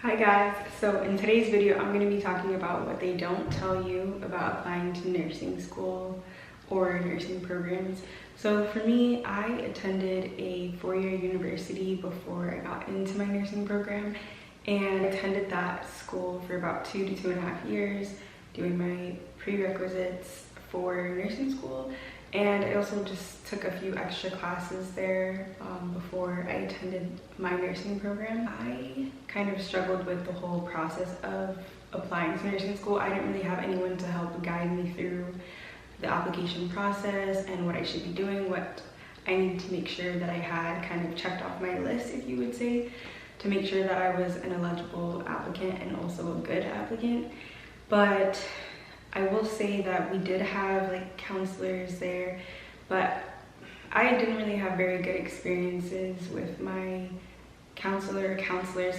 Hi guys, so in today's video I'm going to be talking about what they don't tell you about applying to nursing school or nursing programs. So for me, I attended a 4-year university before I got into my nursing program, and I attended that school for about 2 to 2.5 years doing my prerequisites for nursing school. And I also just took a few extra classes there before I attended my nursing program. I kind of struggled with the whole process of applying to nursing school. I didn't really have anyone to help guide me through the application process and what I should be doing, what I needed to make sure that I had kind of checked off my list, if you would say, to make sure that I was an eligible applicant and also a good applicant. But I will say that we did have like counselors there, but I didn't really have very good experiences with my counselors.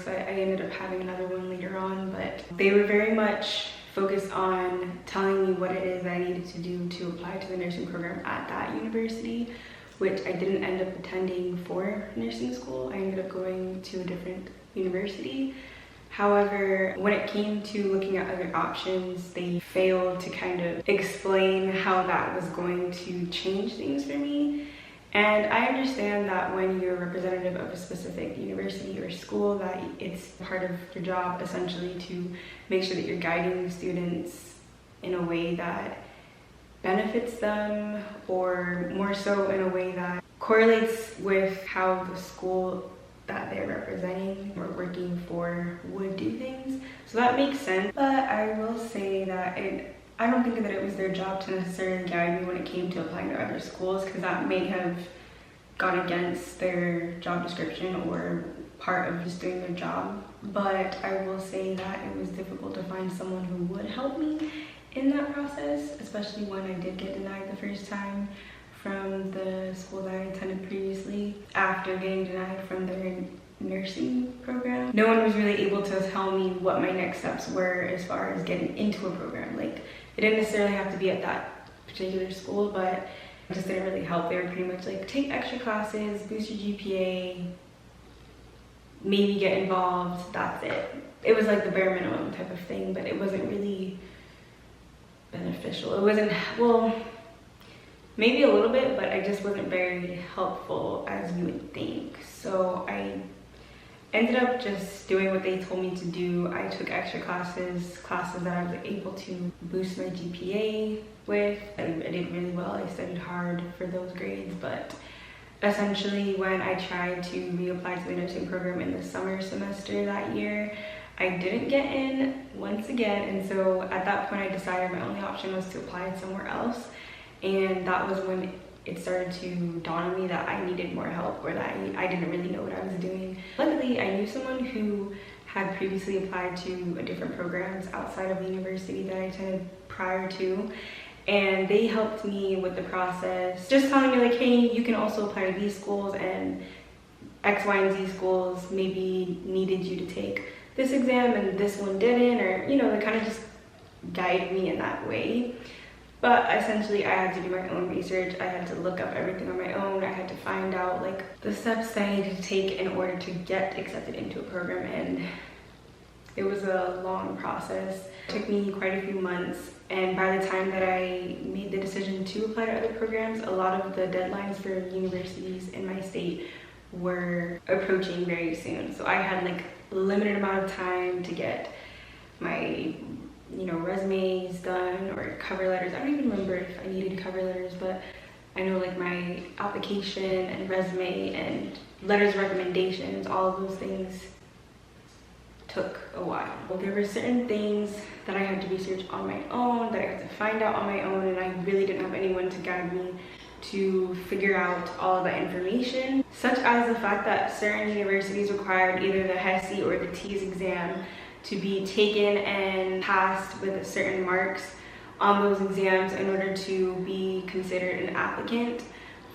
I ended up having another one later on, but they were very much focused on telling me what it is I needed to do to apply to the nursing program at that university, which I didn't end up attending for nursing school. I ended up going to a different university. However, when it came to looking at other options, they failed to kind of explain how that was going to change things for me. And I understand that when you're a representative of a specific university or school, that it's part of your job essentially to make sure that you're guiding students in a way that benefits them, or more so in a way that correlates with how the school that they're representing or working for would do things. So that makes sense. But I will say that I don't think that it was their job to necessarily guide me when it came to applying to other schools, because that may have gone against their job description or part of just doing their job. But I will say that it was difficult to find someone who would help me in that process, especially when I did get denied the first time from the school that I attended previously. After getting denied from their nursing program, no one was really able to tell me what my next steps were as far as getting into a program. Like, it didn't necessarily have to be at that particular school, but it just didn't really help. They were pretty much like, take extra classes, boost your GPA, maybe get involved, that's it. It was like the bare minimum type of thing, but it wasn't really beneficial. It wasn't, well, maybe a little bit, but I just wasn't very helpful as you would think. So I ended up just doing what they told me to do. I took extra classes that I was able to boost my GPA with. I did really well. I studied hard for those grades, but essentially when I tried to reapply to the nursing program in the summer semester that year, I didn't get in once again. And so at that point I decided my only option was to apply somewhere else. And that was when it started to dawn on me that I needed more help, or that I didn't really know what I was doing. Luckily, I knew someone who had previously applied to different programs outside of the university that I attended prior to, and they helped me with the process, just telling me like, hey, you can also apply to these schools, and X, Y, and Z schools maybe needed you to take this exam and this one didn't, or, you know, they kind of just guide me in that way. But essentially I had to do my own research. I had to look up everything on my own. I had to find out like the steps that I needed to take in order to get accepted into a program, and it was a long process. It took me quite a few months, and by the time that I made the decision to apply to other programs, a lot of the deadlines for universities in my state were approaching very soon. So I had like a limited amount of time to get my resumes done or cover letters. I don't even remember if I needed cover letters, but I know like my application and resume and letters of recommendations, all of those things took a while. Well, there were certain things that I had to research on my own, that I had to find out on my own, and I really didn't have anyone to guide me to figure out all of that information, such as the fact that certain universities required either the HESI or the TEAS exam to be taken and passed with certain marks on those exams in order to be considered an applicant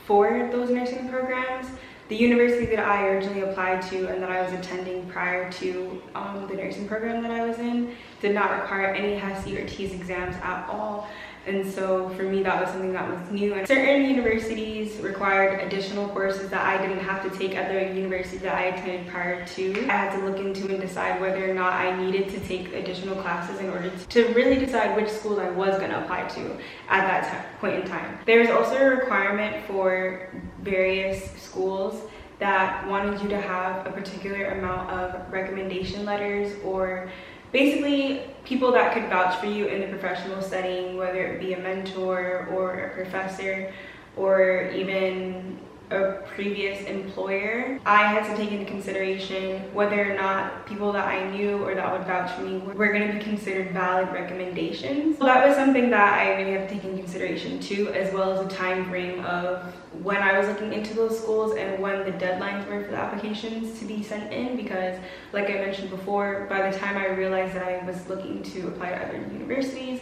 for those nursing programs. The university that I originally applied to and that I was attending prior to the nursing program that I was in did not require any HESI or TEAS exams at all. And so for me, that was something that was new. And certain universities required additional courses that I didn't have to take at the university that I attended prior to. I had to look into and decide whether or not I needed to take additional classes in order to really decide which schools I was going to apply to at that point in time. There's also a requirement for various schools that wanted you to have a particular amount of recommendation letters, or basically people that could vouch for you in the professional setting, whether it be a mentor or a professor or even a previous employer. I had to take into consideration whether or not people that I knew or that would vouch for me were going to be considered valid recommendations. So that was something that I really had to take into consideration too, as well as the time frame of when I was looking into those schools and when the deadlines were for the applications to be sent in, because like I mentioned before, by the time I realized that I was looking to apply to other universities,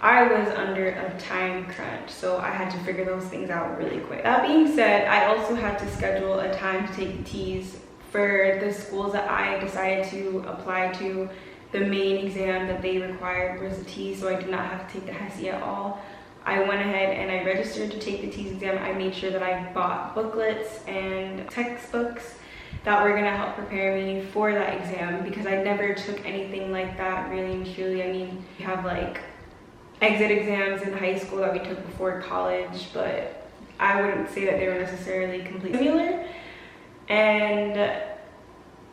I was under a time crunch, so I had to figure those things out really quick. That being said, I also had to schedule a time to take the T's for the schools that I decided to apply to. The main exam that they required was the T's, so I did not have to take the HESI at all. I went ahead and I registered to take the T's exam. I made sure that I bought booklets and textbooks that were gonna help prepare me for that exam, because I never took anything like that really and truly. I mean, you have like exit exams in high school that we took before college, but I wouldn't say that they were necessarily completely similar. And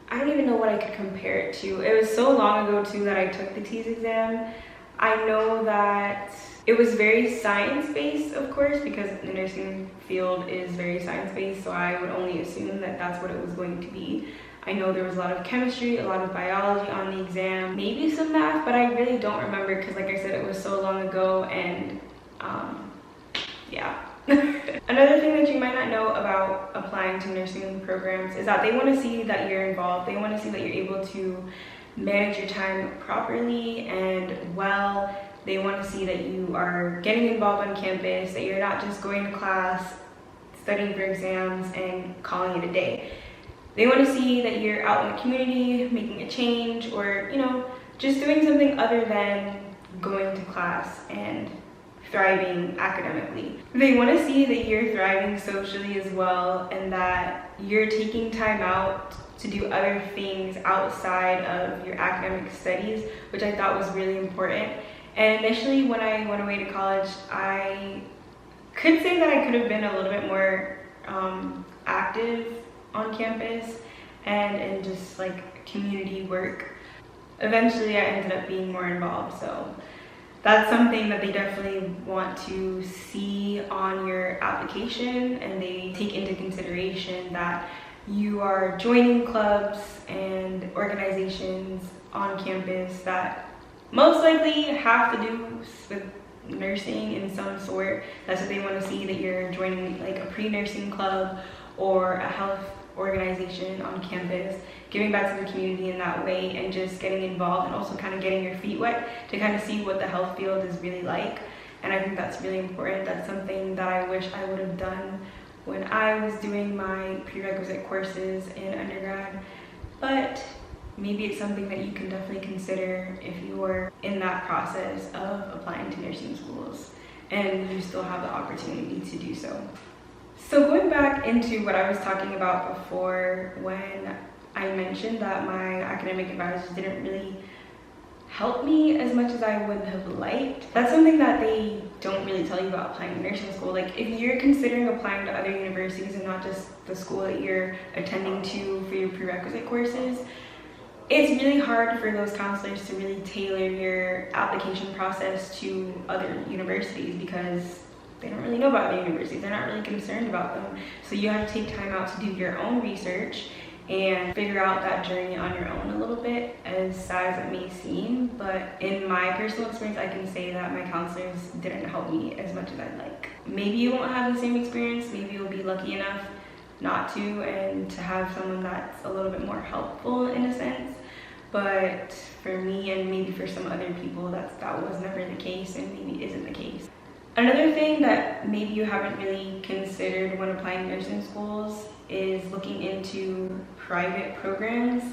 I don't even know what I could compare it to. It was so long ago too that I took the TEAS exam. I know that it was very science-based, of course, because the nursing field is very science-based, so I would only assume that that's what it was going to be. I know there was a lot of chemistry, a lot of biology on the exam, maybe some math, but I really don't remember because, like I said, it was so long ago. And yeah. Another thing that you might not know about applying to nursing programs is that they want to see that you're involved. They want to see that you're able to manage your time properly and well. They want to see that you are getting involved on campus, that you're not just going to class, studying for exams, and calling it a day. They want to see that you're out in the community, making a change, or, you know, just doing something other than going to class and thriving academically. They want to see that you're thriving socially as well, and that you're taking time out to do other things outside of your academic studies, which I thought was really important. And initially, when I went away to college, I could say that I could have been a little bit more active on campus and in just like community work. Eventually I ended up being more involved, so that's something that they definitely want to see on your application, and they take into consideration that you are joining clubs and organizations on campus that most likely have to do with nursing in some sort. That's what they want to see, that you're joining like a pre-nursing club or a health organization on campus, giving back to the community in that way, and just getting involved and also kind of getting your feet wet to kind of see what the health field is really like. And I think that's really important. That's something that I wish I would have done when I was doing my prerequisite courses in undergrad, but maybe it's something that you can definitely consider if you are in that process of applying to nursing schools and you still have the opportunity to do so. So going back into what I was talking about before, when I mentioned that my academic advisors didn't really help me as much as I would have liked, that's something that they don't really tell you about applying to nursing school. Like, if you're considering applying to other universities and not just the school that you're attending to for your prerequisite courses, it's really hard for those counselors to really tailor your application process to other universities because they don't really know about the universities. They're not really concerned about them. So you have to take time out to do your own research and figure out that journey on your own a little bit, as sad as it may seem. But in my personal experience, I can say that my counselors didn't help me as much as I'd like. Maybe you won't have the same experience. Maybe you'll be lucky enough not to, and to have someone that's a little bit more helpful in a sense. But for me, and maybe for some other people, that was never the case, and maybe isn't the case. Another thing that maybe you haven't really considered when applying to nursing schools is looking into private programs.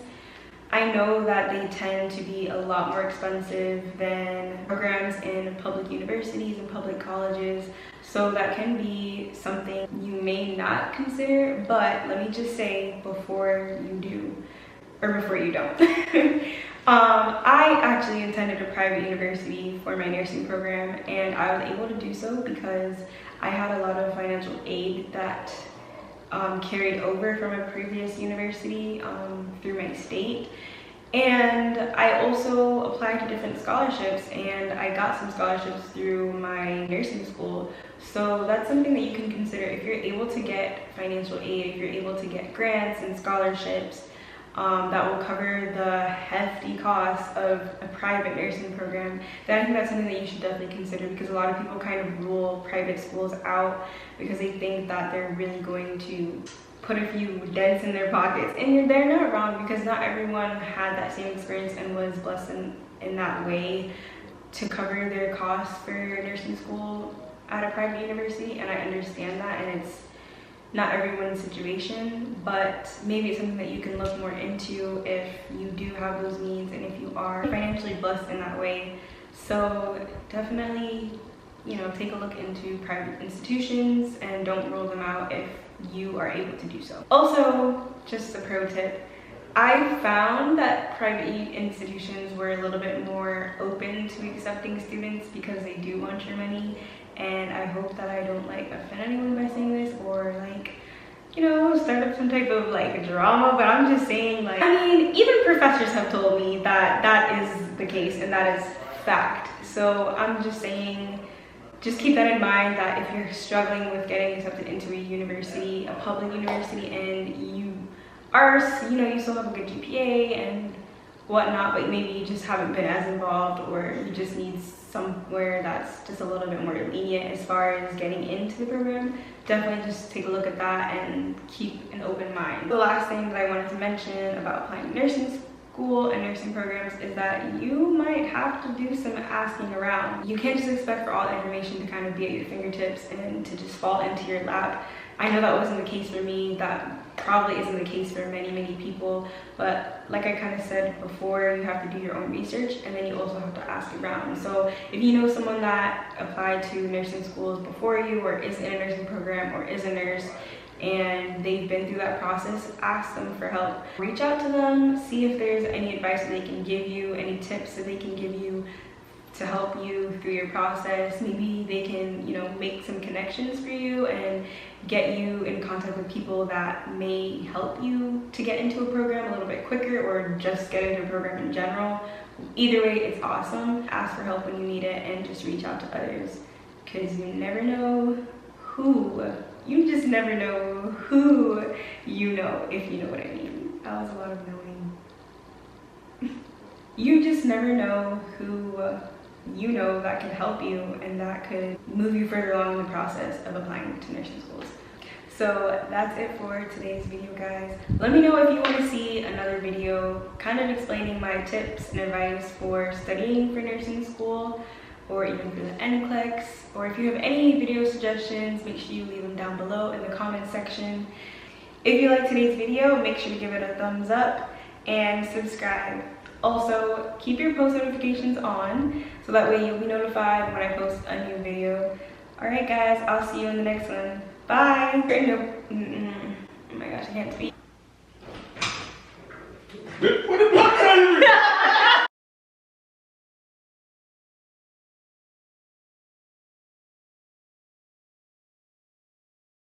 I know that they tend to be a lot more expensive than programs in public universities and public colleges, so that can be something you may not consider, but let me just say before you do, or before you don't. I actually attended a private university for my nursing program, and I was able to do so because I had a lot of financial aid that carried over from a previous university through my state. And I also applied to different scholarships, and I got some scholarships through my nursing school. So that's something that you can consider. If you're able to get financial aid, if you're able to get grants and scholarships that will cover the hefty costs of a private nursing program, then I think that's something that you should definitely consider, because a lot of people kind of rule private schools out because they think that they're really going to put a few dents in their pockets, and they're not wrong, because not everyone had that same experience and was blessed in that way to cover their costs for nursing school at a private university. And I understand that, and it's not everyone's situation, but maybe it's something that you can look more into if you do have those needs and if you are financially blessed in that way. So definitely, you know, take a look into private institutions and don't rule them out if you are able to do so. Also, just a pro tip, I found that private institutions were a little bit more open to accepting students because they do want your money. And I hope that I don't like offend anyone by saying this, or like, you know, start up some type of like drama, but I'm just saying, like, I mean, even professors have told me that that is the case and that is fact. So I'm just saying, just keep that in mind, that if you're struggling with getting accepted into a university, a public university, and you are, you know, you still have a good GPA and whatnot, but maybe you just haven't been as involved, or you just need somewhere that's just a little bit more lenient as far as getting into the program, definitely just take a look at that and keep an open mind. The last thing that I wanted to mention about applying to nursing school and nursing programs is that you might have to do some asking around. You can't just expect for all the information to kind of be at your fingertips and to just fall into your lap. I know that wasn't the case for me, that probably isn't the case for many people, but like I kind of said before, you have to do your own research, and then you also have to ask around. So if you know someone that applied to nursing schools before you, or is in a nursing program, or is a nurse, and they've been through that process, ask them for help. Reach out to them, see if there's any advice that they can give you, any tips that they can give you to help you through your process. Maybe they can, you know, make some connections for you and get you in contact with people that may help you to get into a program a little bit quicker, or just get into a program in general. Either way, it's awesome. Ask for help when you need it, and just reach out to others, because you never know who, you just never know who you know, if you know what I mean. That was a lot of knowing. You just never know who you know that could help you and that could move you further along in the process of applying to nursing schools. So that's it for today's video, guys. Let me know if you want to see another video kind of explaining my tips and advice for studying for nursing school, or even for the NCLEX, or if you have any video suggestions, make sure you leave them down below in the comment section. If you like today's video, make sure to give it a thumbs up and subscribe. Also, keep your post notifications on so that way you'll be notified when I post a new video. Alright guys, I'll see you in the next one. Bye! Oh my gosh, I can't speak.